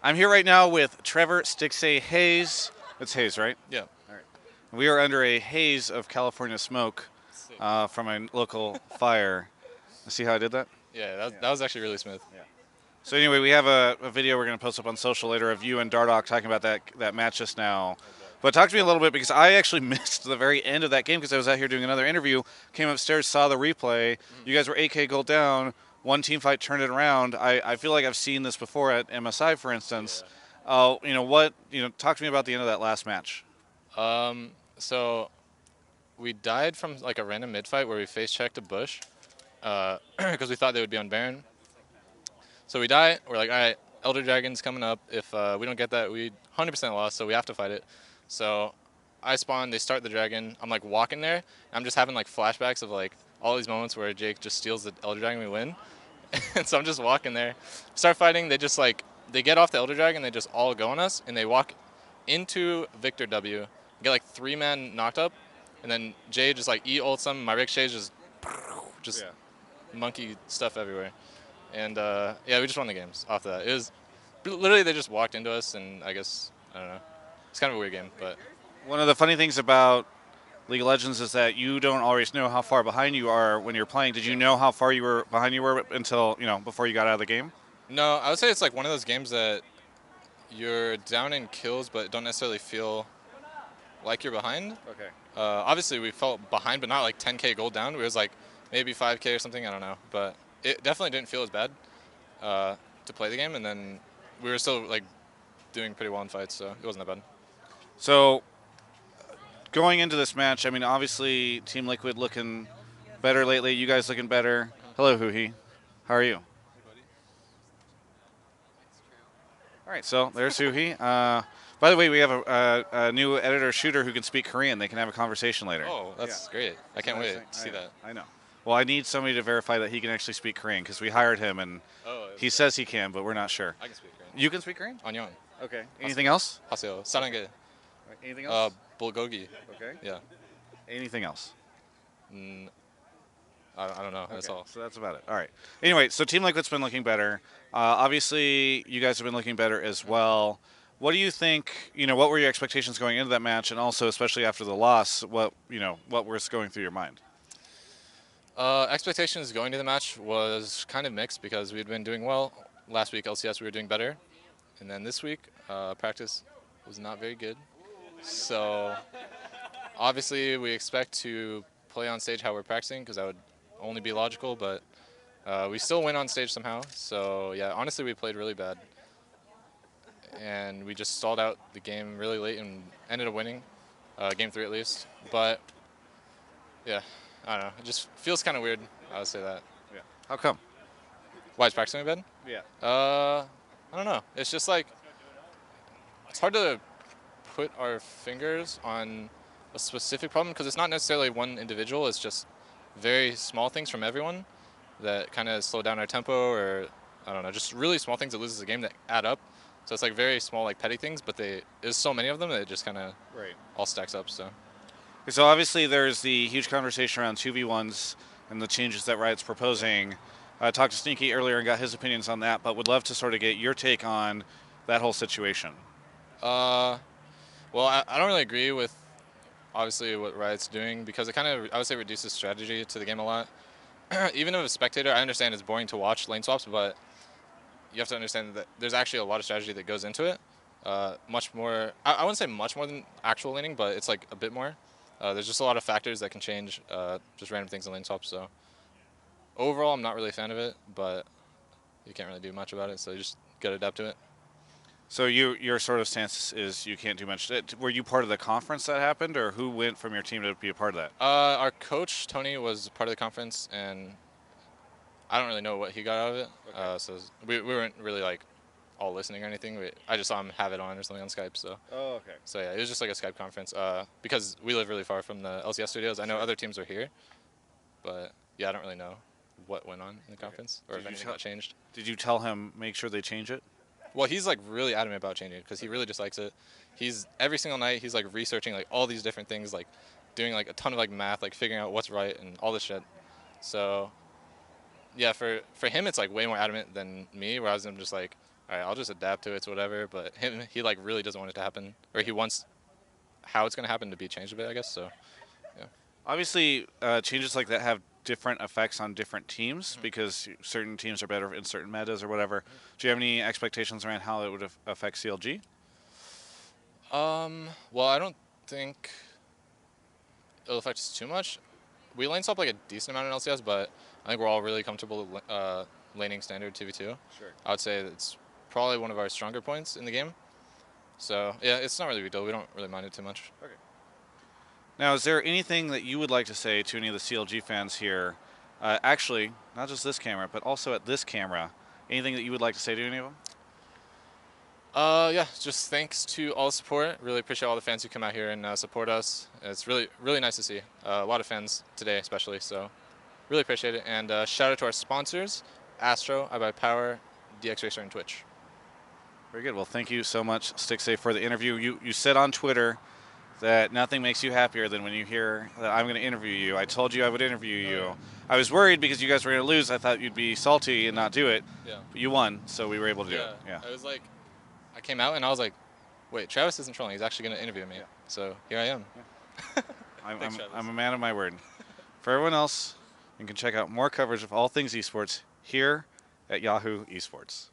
I'm here right now with Trevor, Stixxay, Hayes. It's Hayes, right? Yeah. All right. We are under a haze of California smoke Sick. from a local fire. See how I did that? Yeah, that was actually really smooth. Yeah. So anyway, we have a video we're going to post up on social later of you and Dardock talking about that match just now. But talk to me a little bit because I actually missed the very end of that game because I was out here doing another interview. Came upstairs, saw the replay. You guys were 8K gold down. One team fight turned it around. I feel like I've seen this before at MSI, for instance. Talk to me about the end of that last match. So we died from like a random mid fight where we face checked a bush, because we thought they would be on Baron. So we die. We're like, all right, Elder Dragon's coming up. If we don't get that, we 100% lost. So we have to fight it. So I spawn. They start the dragon. I'm like walking there. And I'm just having like flashbacks of like all these moments where Jake just steals the Elder Dragon, we win. And so I'm just walking there, start fighting. They just like they get off the Elder Dragon. They just all go on us, and they walk into Victor W. Get like 3-man knocked up, and then Jay just like ults them. My Ricochet just monkey stuff everywhere, and yeah, we just won the games off that. It was literally they just walked into us, and I guess I don't know. It's kind of a weird game, but One of the funny things about League of Legends is that you don't always know how far behind you are when you're playing. Did you know how far you were behind you were until before you got out of the game? no, I would say it's like one of those games that you're down in kills, but don't necessarily feel like you're behind. Okay. Obviously, we felt behind, but not like 10K gold down. It was like maybe 5K or something. I don't know, but it definitely didn't feel as bad to play the game. And then we were still like doing pretty well in fights, so it wasn't that bad. So going into this match, I mean, obviously Team Liquid looking better lately. You guys looking better. Hello, Huhi. How are you? All right, so there's Huhi. By the way, we have a new editor shooter who can speak Korean. They can have a conversation later. Oh, that's great! I can't wait to see that. I know. Well, I need somebody to verify that he can actually speak Korean because we hired him and he says he can, but we're not sure. I can speak Korean. You can speak Korean? 안녕. Okay. Anything else? 하세요. 사랑해. Anything else? bulgogi. Okay. Yeah. Anything else? I don't know. That's Okay, all. So that's about it. All right. Anyway, so Team Liquid's been looking better. Obviously, you guys have been looking better as well. What do you think? What were your expectations going into that match, and also, especially after the loss, what was going through your mind? Expectations going to the match was kind of mixed because we'd been doing well. Last week, LCS, we were doing better. And then this week, practice was not very good. So obviously, we expect to play on stage how we're practicing because that would only be logical, but we still win on stage somehow. So yeah, honestly, we played really bad. And we just stalled out the game really late and ended up winning, game 3 at least. But yeah, I don't know. It just feels kind of weird. I would say that. Yeah. How come? Why is practicing bad? Yeah. I don't know. It's just like it's hard to put our fingers on a specific problem because it's not necessarily one individual. It's just very small things from everyone that kind of slow down our tempo, or I don't know, just really small things that loses the game that add up. So it's like very small, like petty things, but there's so many of them that it just kind of all stacks up. So. So obviously there's the huge conversation around 2v1s and the changes that Riot's proposing. I talked to Sneaky earlier and got his opinions on that, but would love to sort of get your take on that whole situation. Well, I don't really agree with obviously what Riot's doing because it kind of, I would say, reduces strategy to the game a lot. Even as a spectator, I understand it's boring to watch lane swaps, but you have to understand that there's actually a lot of strategy that goes into it. Much more, I wouldn't say much more than actual laning, but it's like a bit more. There's just a lot of factors that can change just random things in lane swaps. So overall, I'm not really a fan of it, but you can't really do much about it, so you just gotta adapt to it. So your sort of stance is you can't do much. Were you part of the conference that happened, or who went from your team to be a part of that? Our coach, Tony, was part of the conference, and I don't really know what he got out of it. Okay. So we weren't really like all listening or anything. I just saw him have it on or something on Skype. So. Oh, okay. So yeah, it was just like a Skype conference because we live really far from the LCS studios. I know other teams are here, but yeah, I don't really know what went on in the conference or if anything got changed. Did you tell him make sure they change it? Well, he's like really adamant about changing it because he really dislikes it. He's every single night he's like researching like all these different things, like doing like a ton of like math, like figuring out what's right and all this shit. So yeah, for him it's like way more adamant than me, whereas I'm just like all right, I'll just adapt to it, it's whatever. But he like really doesn't want it to happen, or he wants how it's gonna happen to be changed a bit, I guess. So yeah. Obviously, changes like that have different effects on different teams because certain teams are better in certain metas or whatever. Do you have any expectations around how it would affect CLG? Well, I don't think it'll affect us too much. We lane swap like a decent amount in LCS, but I think we're all really comfortable laning standard 2v2. Sure. I would say it's probably one of our stronger points in the game. So yeah, it's not really a big deal. We don't really mind it too much. Okay. Now, is there anything that you would like to say to any of the CLG fans here? Actually, not just this camera, but also at this camera. Anything that you would like to say to any of them? Yeah, just thanks to all the support. Really appreciate all the fans who come out here and support us. It's really, really nice to see. A lot of fans today, especially. So, really appreciate it. And shout out to our sponsors: Astro, iBuyPower, DX Racer, and Twitch. Very good. Well, thank you so much, Stixxay, for the interview. You said on Twitter that nothing makes you happier than when you hear that I'm going to interview you. I told you I would interview you. I was worried because you guys were going to lose. I thought you'd be salty and not do it. Yeah. But you won, so we were able to do it. Yeah. I was like, I came out and I was like, wait, Travis isn't trolling. He's actually going to interview me. Yeah. So here I am. Yeah. I'm a man of my word. For everyone else, you can check out more coverage of all things esports here at Yahoo Esports.